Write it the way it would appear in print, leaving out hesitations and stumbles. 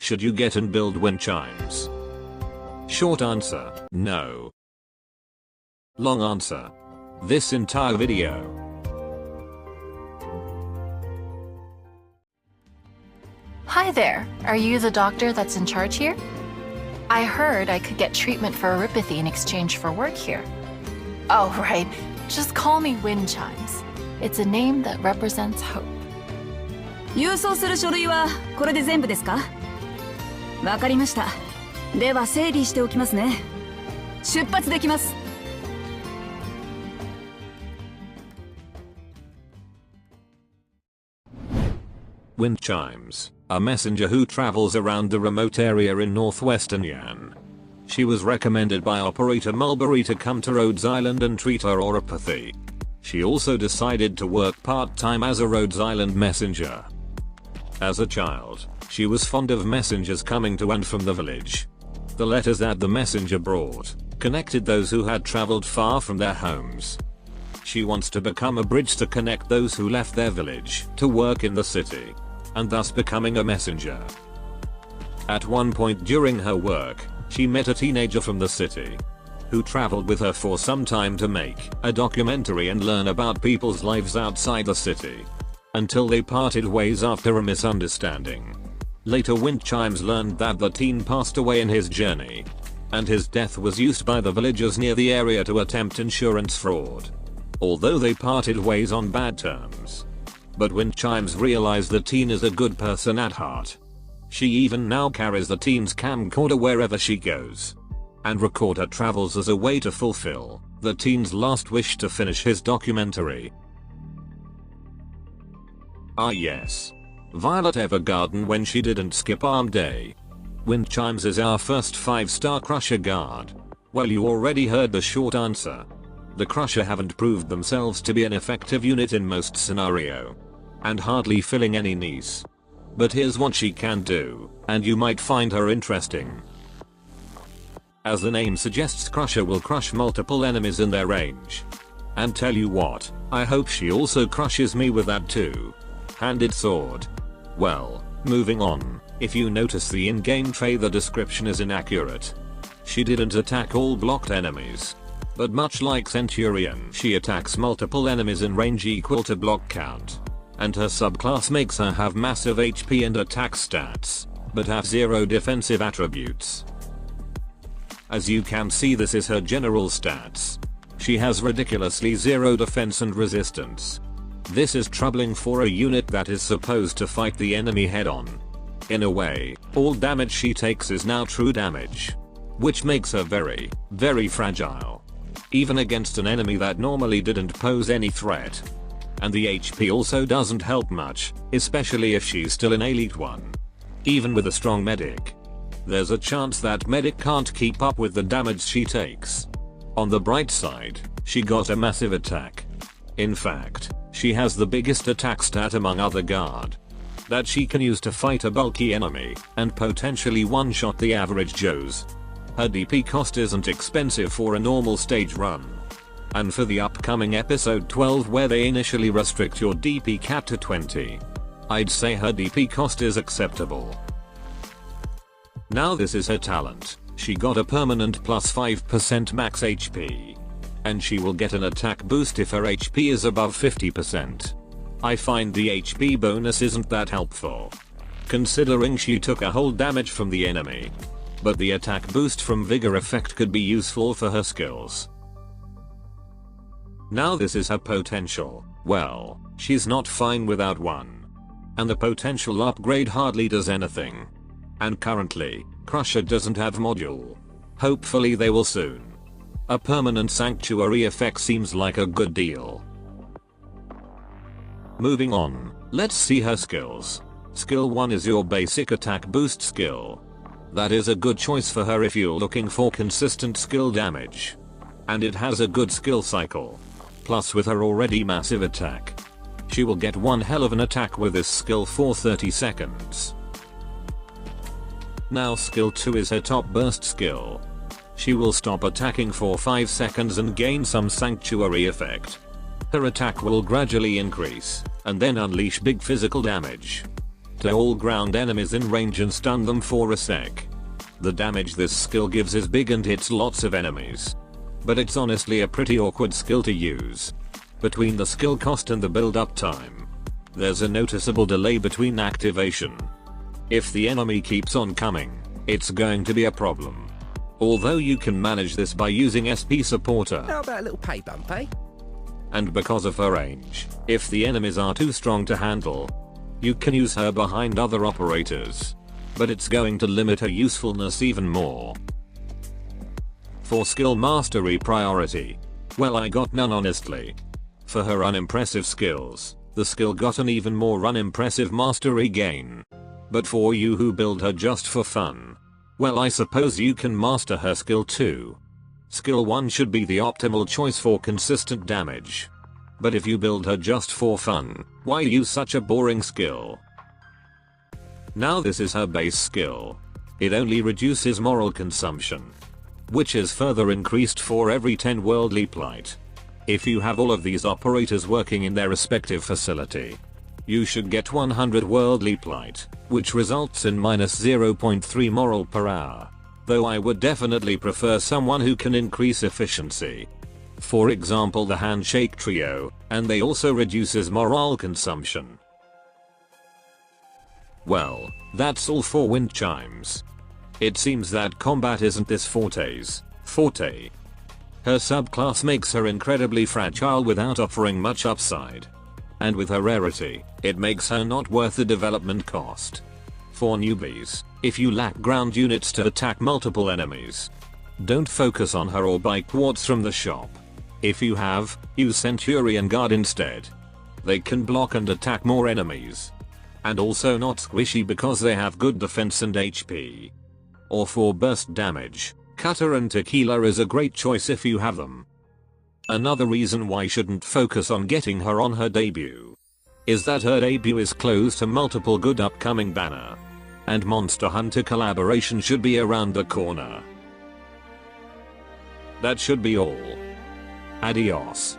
Should you get and build wind chimes? Short answer, no. Long answer, this entire video. Hi there, are you the doctor that's in charge here? I heard I could get treatment for erypathy in exchange for work here. Oh right, just call me Wind Chimes. It's a name that represents hope. 郵送する書類はこれで全部ですか？わかりました。では整理しておきますね。出発できます。Wind Chimes, a messenger who travels around the remote area in northwestern Yan. She was recommended by Operator Mulberry to come to Rhodes Island and treat her oropathy. She also decided to work part-time as a Rhodes Island messenger. As a child, she was fond of messengers coming to and from the village. The letters that the messenger brought connected those who had traveled far from their homes. She wants to become a bridge to connect those who left their village to work in the city, and thus becoming a messenger. At one point during her work, she met a teenager from the city who traveled with her for some time to make a documentary and learn about people's lives outside the city, until they parted ways after a misunderstanding. Later Wind Chimes learned that the teen passed away in his journey, and his death was used by the villagers near the area to attempt insurance fraud, although they parted ways on bad terms. But Wind Chimes realized the teen is a good person at heart. She even now carries the teen's camcorder wherever she goes, and record her travels as a way to fulfill the teen's last wish to finish his documentary. Ah yes. Violet Evergarden when she didn't skip arm day. Wind Chimes is our first 5-star Crusher guard. Well, you already heard the short answer. The Crusher haven't proved themselves to be an effective unit in most scenario, and hardly filling any niche. But here's what she can do, and you might find her interesting. As the name suggests, Crusher will crush multiple enemies in their range. And tell you what, I hope she also crushes me with that two-handed sword. Well, moving on, if you notice the in-game tray, the description is inaccurate. She didn't attack all blocked enemies, but much like Centurion, she attacks multiple enemies in range equal to block count. And her subclass makes her have massive HP and attack stats, but have zero defensive attributes. As you can see, this is her general stats. She has ridiculously zero defense and resistance. This is troubling for a unit that is supposed to fight the enemy head on. In a way, all damage she takes is now true damage, which makes her very, very fragile, even against an enemy that normally didn't pose any threat. And the HP also doesn't help much, especially if she's still an Elite 1. Even with a strong medic, there's a chance that medic can't keep up with the damage she takes. On the bright side, she got a massive attack. In fact, she has the biggest attack stat among other guard that she can use to fight a bulky enemy and potentially one-shot the average Joes. Her DP cost isn't expensive for a normal stage run. And for the upcoming episode 12 where they initially restrict your DP cap to 20, I'd say her DP cost is acceptable. Now this is her talent. She got a permanent plus 5% max HP. And she will get an attack boost if her HP is above 50%. I find the HP bonus isn't that helpful, considering she took a whole damage from the enemy. But the attack boost from Vigor effect could be useful for her skills. Now this is her potential. Well, she's not fine without one. And the potential upgrade hardly does anything. And currently, Crusher doesn't have module. Hopefully they will soon. A permanent sanctuary effect seems like a good deal. Moving on, let's see her skills. Skill 1 is your basic attack boost skill. That is a good choice for her if you're looking for consistent skill damage. And it has a good skill cycle. Plus with her already massive attack, she will get one hell of an attack with this skill for 30 seconds. Now skill 2 is her top burst skill. She will stop attacking for 5 seconds and gain some sanctuary effect. Her attack will gradually increase, and then unleash big physical damage. to all ground enemies in range and stun them for a sec. The damage this skill gives is big and hits lots of enemies. But it's honestly a pretty awkward skill to use. Between the skill cost and the build up time, there's a noticeable delay between activation. If the enemy keeps on coming, it's going to be a problem. Although you can manage this by using SP supporter. How about a little pay bump, eh? And because of her range, if the enemies are too strong to handle, you can use her behind other operators. But it's going to limit her usefulness even more. For skill mastery priority, well, I got none honestly. For her unimpressive skills, the skill got an even more unimpressive mastery gain. But for you who build her just for fun, well, I suppose you can master her skill too. Skill 1 should be the optimal choice for consistent damage. But if you build her just for fun, why use such a boring skill? Now this is her base skill. It only reduces moral consumption, which is further increased for every 10 worldly plight. If you have all of these operators working in their respective facility, you should get 100 worldly plight, which results in minus 0.3 moral per hour. Though I would definitely prefer someone who can increase efficiency. For example, the handshake trio, and they also reduces morale consumption. Well, that's all for Wind Chimes. It seems that combat isn't this forte's forte. Her subclass makes her incredibly fragile without offering much upside. And with her rarity, it makes her not worth the development cost. For newbies, if you lack ground units to attack multiple enemies, don't focus on her or buy quartz from the shop. If you have, use Centurion Guard instead. They can block and attack more enemies. And also not squishy because they have good defense and HP. Or for burst damage, Cutter and Tequila is a great choice if you have them. Another reason why shouldn't focus on getting her on her debut is that her debut is close to multiple good upcoming banner. And Monster Hunter collaboration should be around the corner. That should be all. Adios.